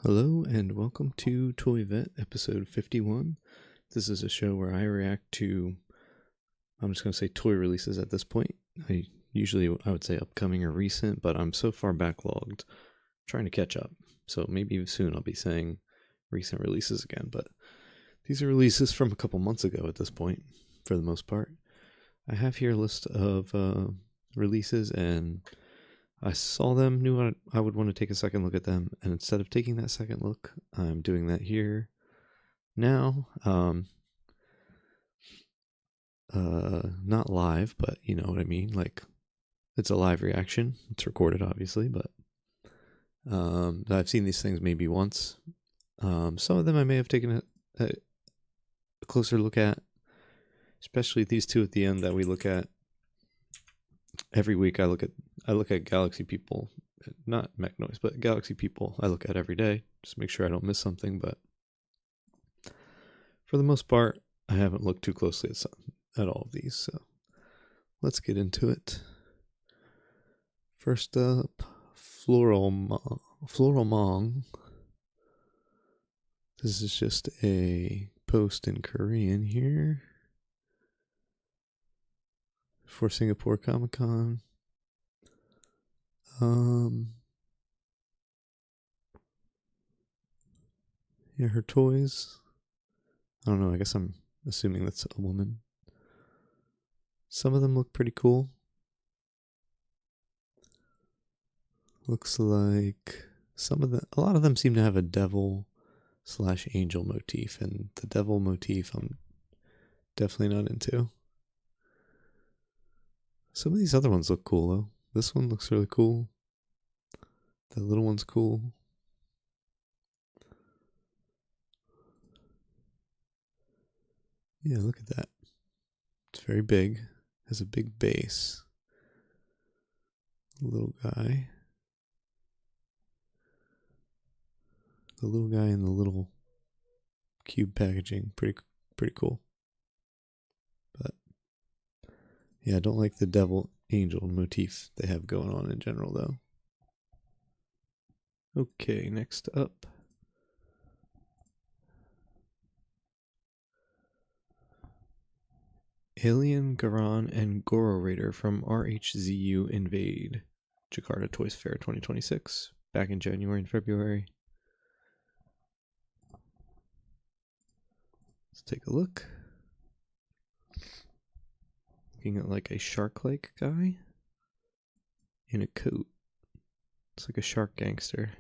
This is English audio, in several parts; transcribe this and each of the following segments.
Hello and welcome to Toy Vet episode 51. This is a show where I react to, I'm just going to say toy releases at this point. I would say upcoming or recent, but I'm so far backlogged trying to catch up. So maybe soon I'll be saying recent releases again, but these are releases from a couple months ago at this point, for the most part. I have here a list of releases, and I saw them, knew I would want to take a second look at them, and instead of taking that second look, I'm doing that here now. Not live, but you know what I mean. Like, it's a live reaction. It's recorded, obviously, but I've seen these things maybe once. Some of them I may have taken a closer look at, especially these two at the end that we look at every week. I look at Galaxy People, not Mech Noise, but Galaxy People. I look at every day, just make sure I don't miss something. But for the most part, I haven't looked too closely at all of these. So let's get into it. First up, Floral Mong. This is just a post in Korean here for Singapore Comic Con. Yeah, her toys. I don't know, I guess I'm assuming that's a woman. Some of them look pretty cool. Looks like a lot of them seem to have a devil/angel motif, and the devil motif I'm definitely not into. Some of these other ones look cool though. This one looks really cool. The little one's cool. Yeah, look at that. It's very big. Has a big base. Little guy. The little guy in the little cube packaging. Pretty cool. But yeah, I don't like the devil angel motif they have going on in general though. Okay, next up. Alien, Garan, and Goro Raider from RHZU Invade, Jakarta Toys Fair 2026, back in January and February. Let's take a look. Looking at like a shark-like guy in a coat. It's like a shark gangster.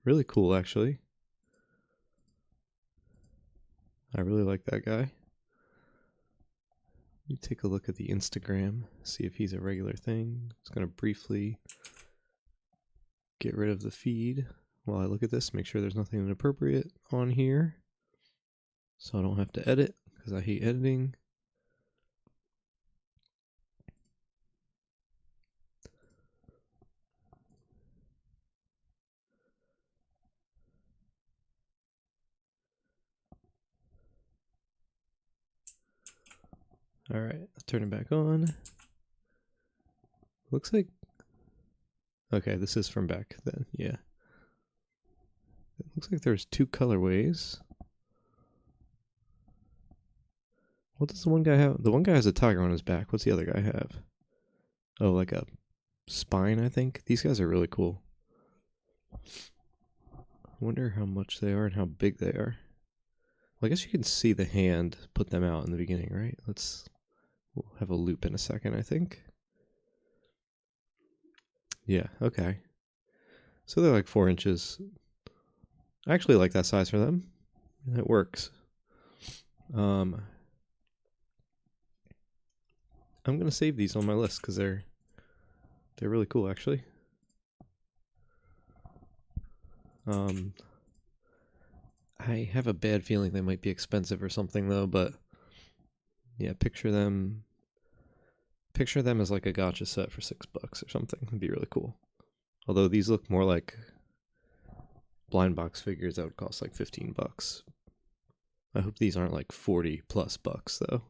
Really cool, actually. I really like that guy. Let me take a look at the Instagram, see if he's a regular thing. Just going to briefly get rid of the feed while I look at this, make sure there's nothing inappropriate on here, so I don't have to edit, because I hate editing. Alright, let's turn it back on. Looks like... Okay, this is from back then, yeah. It looks like there's two colorways. What does the one guy have? The one guy has a tiger on his back. What's the other guy have? Oh, like a spine, I think. These guys are really cool. I wonder how much they are and how big they are. Well, I guess you can see the hand put them out in the beginning, right? We'll have a loop in a second, I think. Yeah, okay. So they're like 4 inches. I actually like that size for them. It works. I'm gonna save these on my list because they're really cool, actually. I have a bad feeling they might be expensive or something though, but yeah, picture them as like a gotcha set for $6 or something. It'd be really cool. Although these look more like blind box figures that would cost like $15. I hope these aren't like 40 plus bucks though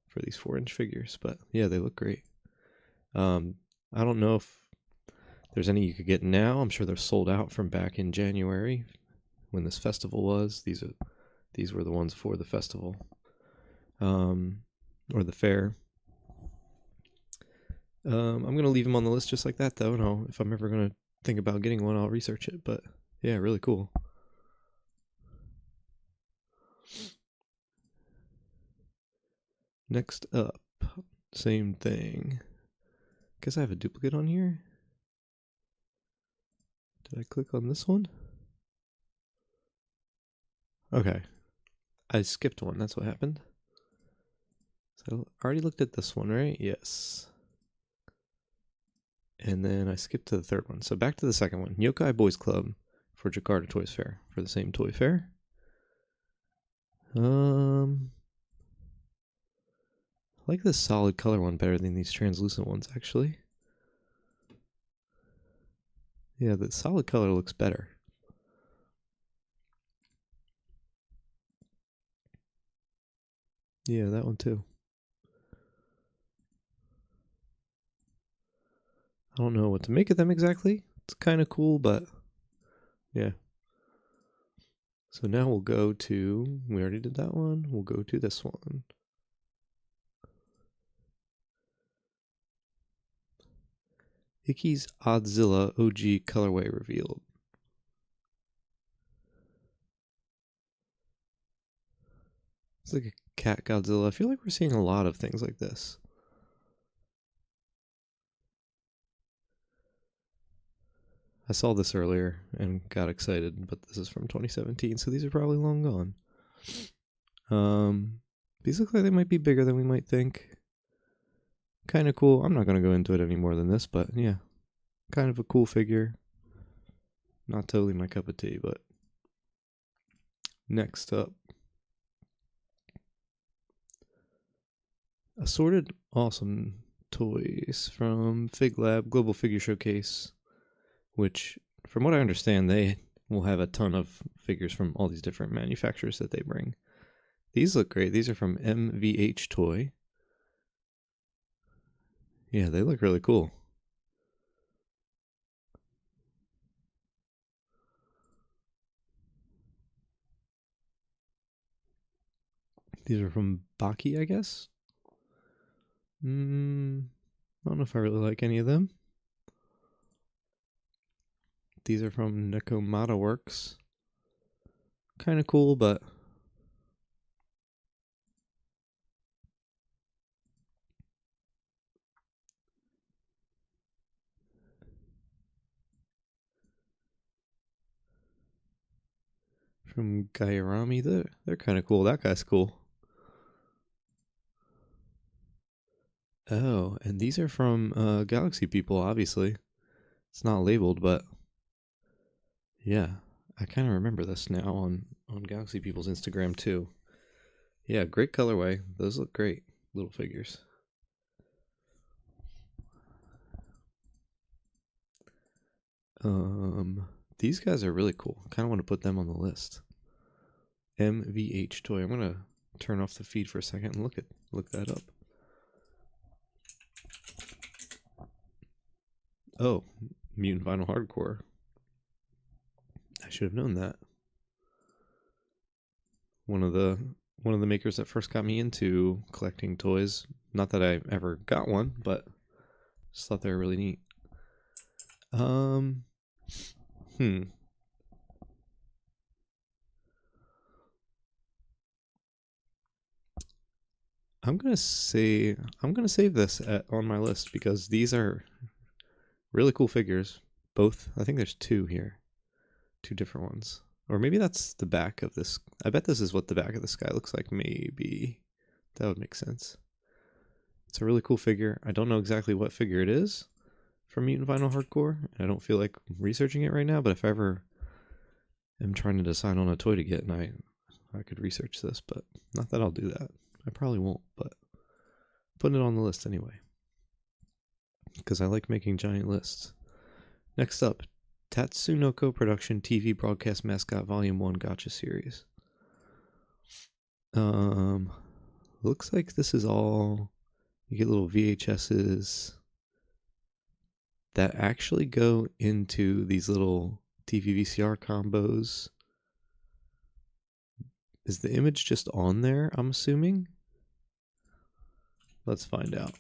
for these 4-inch figures, but yeah, they look great. I don't know if there's any you could get now, I'm sure they're sold out from back in January when this festival was. These were the ones for the festival, or the fair. I'm gonna leave them on the list just like that, though. And if I'm ever gonna think about getting one, I'll research it. But yeah, really cool. Next up, same thing. Guess I have a duplicate on here. Did I click on this one? Okay. I skipped one. That's what happened. So I already looked at this one, right? Yes. And then I skipped to the third one. So back to the second one. Yokai Boys Club for Jakarta Toys Fair. For the same toy fair. I like this solid color one better than these translucent ones, actually. Yeah, the solid color looks better. Yeah, that one too. I don't know what to make of them exactly. It's kind of cool, but yeah. So now we'll go to, we already did that one. We'll go to this one. Icky's Oddzilla OG colorway revealed. It's like a cat Godzilla. I feel like we're seeing a lot of things like this. I saw this earlier and got excited, but this is from 2017, so these are probably long gone. These look like they might be bigger than we might think. Kind of cool. I'm not going to go into it any more than this, but yeah. Kind of a cool figure. Not totally my cup of tea, but next up. Assorted awesome toys from Fig Lab Global Figure Showcase, which, from what I understand, they will have a ton of figures from all these different manufacturers that they bring. These look great. These are from MVH Toy. Yeah, they look really cool. These are from Baki, I guess. I don't know if I really like any of them. These are from Nekomata Works. Kind of cool, but from Gairami, they're kind of cool. That guy's cool. Oh, and these are from Galaxy People, obviously. It's not labeled, but yeah, I kind of remember this now on Galaxy People's Instagram too. Yeah, great colorway. Those look great. Little figures. These guys are really cool. I kind of want to put them on the list. MVH Toy. I'm gonna turn off the feed for a second and look that up. Oh, Mutant Vinyl Hardcore. I should have known that. One of the makers that first got me into collecting toys. Not that I ever got one, but just thought they were really neat. I'm gonna save this on my list because these are really cool figures. Both, I think there's two here, two different ones, or maybe that's the back of this. I bet this is what the back of this guy looks like. Maybe that would make sense. It's a really cool figure. I don't know exactly what figure it is from Mutant Vinyl Hardcore. I don't feel like researching it right now, but if I ever am trying to decide on a toy to get, and I could research this, but not that I'll do that. I probably won't, but putting it on the list anyway, because I like making giant lists. Next up, Tatsunoko Production TV Broadcast Mascot Volume 1 Gotcha Series. Looks like this is all, you get little VHSs. that actually go into these little TV VCR combos. Is the image just on there, I'm assuming? Let's find out.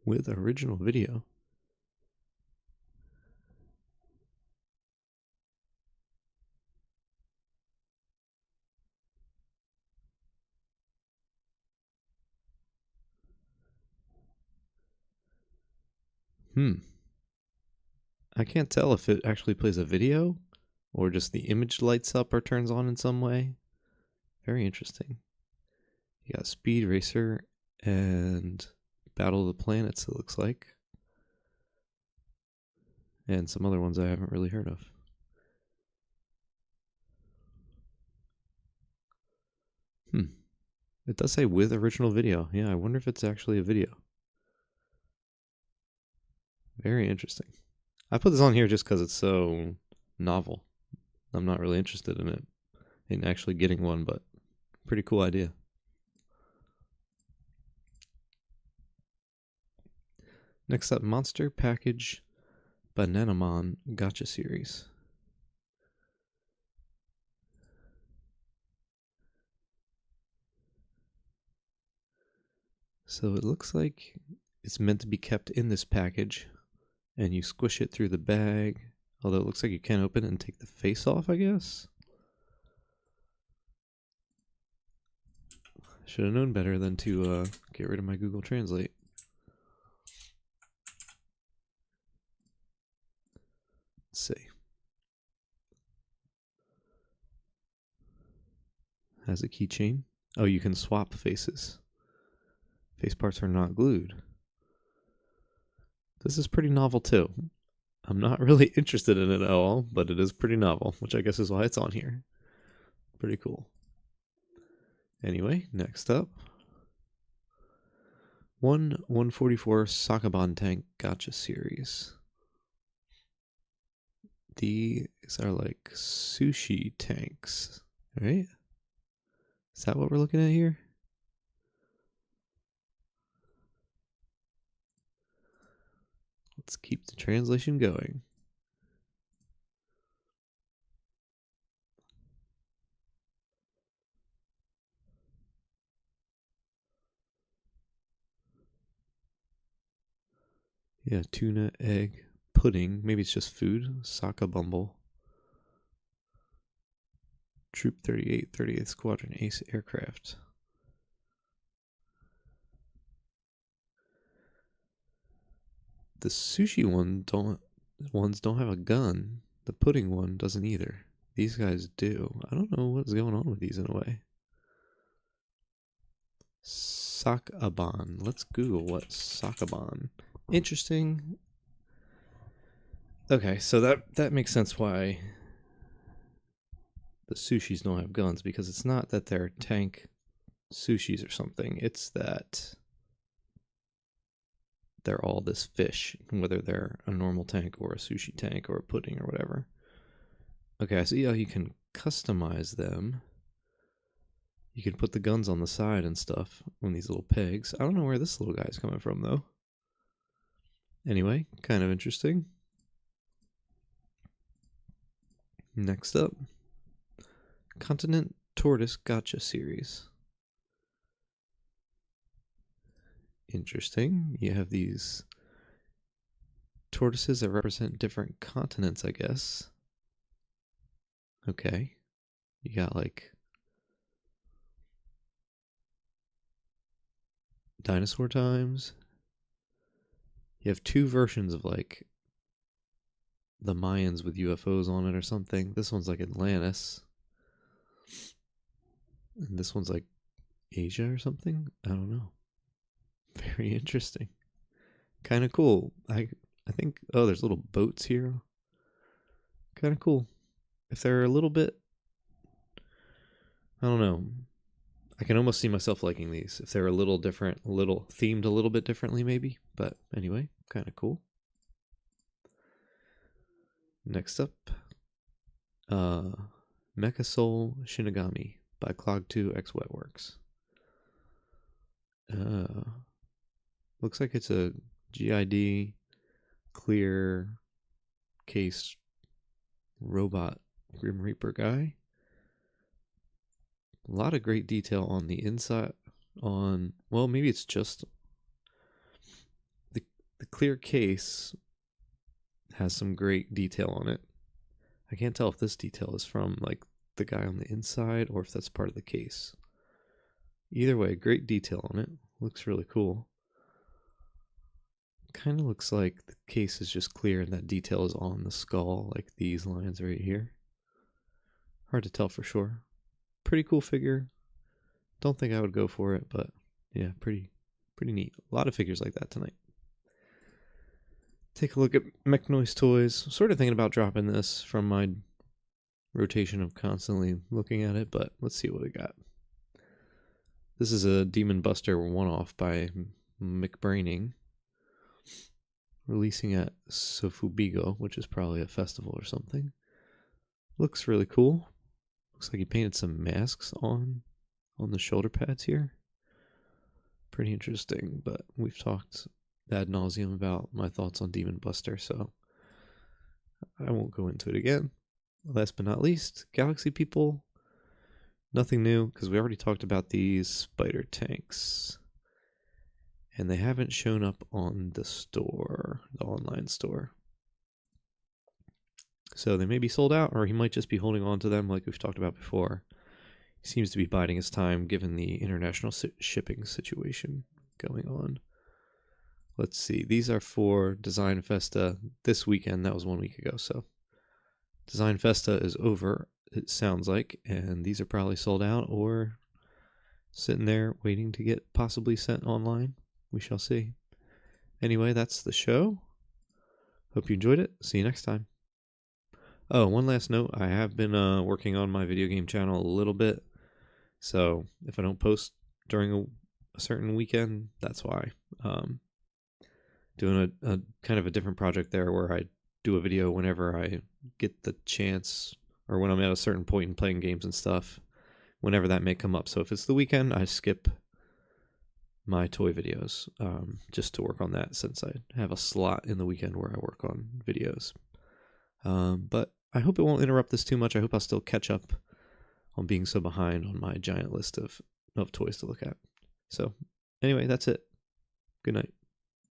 With original video. I can't tell if it actually plays a video or just the image lights up or turns on in some way. Very interesting. You got Speed Racer and Battle of the Planets, it looks like. And some other ones I haven't really heard of. It does say with original video. Yeah, I wonder if it's actually a video. Very interesting. I put this on here just because it's so novel. I'm not really interested in it, in actually getting one, but pretty cool idea. Next up, Monster Package Bananamon Gacha Series. So it looks like it's meant to be kept in this package, and you squish it through the bag, although it looks like you can open it and take the face off, I guess. Should have known better than to get rid of my Google Translate. Let's see. Has a keychain. Oh, you can swap faces. Face parts are not glued. This is pretty novel too. I'm not really interested in it at all, but it is pretty novel, which I guess is why it's on here. Pretty cool. Anyway, next up. 144 Sakaban Tank Gacha Series. These are like sushi tanks, right? Is that what we're looking at here? Let's keep the translation going. Yeah, tuna, egg, pudding. Maybe it's just food. Saka Bumble. Troop 38, 38th Squadron Ace Aircraft. The sushi ones don't have a gun. The pudding one doesn't either. These guys do. I don't know what's going on with these in a way. Sakaban. Let's Google what Sakaban. Interesting. Okay, so that makes sense why the sushis don't have guns, because it's not that they're tank sushis or something. It's that they're all this fish, whether they're a normal tank or a sushi tank or a pudding or whatever. Okay, I see how you can customize them. You can put the guns on the side and stuff on these little pegs. I don't know where this little guy's coming from, though. Anyway, kind of interesting. Next up, Continent Tortoise Gacha Series. Interesting. You have these tortoises that represent different continents, I guess. Okay. You got like dinosaur times. You have two versions of like the Mayans with UFOs on it or something. This one's like Atlantis. And this one's like Asia or something. I don't know. Very interesting. Kind of cool. I think, oh, there's little boats here. Kind of cool. If they're a little bit, I don't know. I can almost see myself liking these if they're a little different, a little themed a little bit differently maybe. But anyway, Kind of cool. Next up, Mecha Soul Shinigami by Clog2 X Wetworks. Looks like it's a GID clear case robot Grim Reaper guy. A lot of great detail on the inside. Well, maybe it's just the clear case has some great detail on it. I can't tell if this detail is from like the guy on the inside or if that's part of the case. Either way, great detail on it. Looks really cool. Kind of looks like the case is just clear and that detail is on the skull, like these lines right here. Hard to tell for sure. Pretty cool figure. Don't think I would go for it, but yeah, pretty neat. A lot of figures like that tonight. Take a look at Mechnoise Toys. Sort of thinking about dropping this from my rotation of constantly looking at it, but let's see what we got. This is a Demon Buster one-off by McBraining, releasing at Sofubigo, which is probably a festival or something. Looks really cool. Looks like he painted some masks on the shoulder pads here. Pretty interesting, but we've talked ad nauseum about my thoughts on Demon Buster, so I won't go into it again. Last but not least, Galaxy People. Nothing new, because we already talked about these spider tanks. And they haven't shown up on the store, the online store. So they may be sold out, or he might just be holding on to them like we've talked about before. He seems to be biding his time given the international shipping situation going on. Let's see. These are for Design Festa this weekend. That was 1 week ago. So Design Festa is over, it sounds like, and these are probably sold out or sitting there waiting to get possibly sent online. We shall see. Anyway, that's the show. Hope you enjoyed it. See you next time. Oh, one last note. I have been working on my video game channel a little bit. So if I don't post during a certain weekend, that's why. Doing a kind of a different project there where I do a video whenever I get the chance or when I'm at a certain point in playing games and stuff, whenever that may come up. So if it's the weekend, I skip my toy videos just to work on that since I have a slot in the weekend where I work on videos. But I hope it won't interrupt this too much. I hope I'll still catch up on being so behind on my giant list of toys to look at. So anyway, that's it. Good night.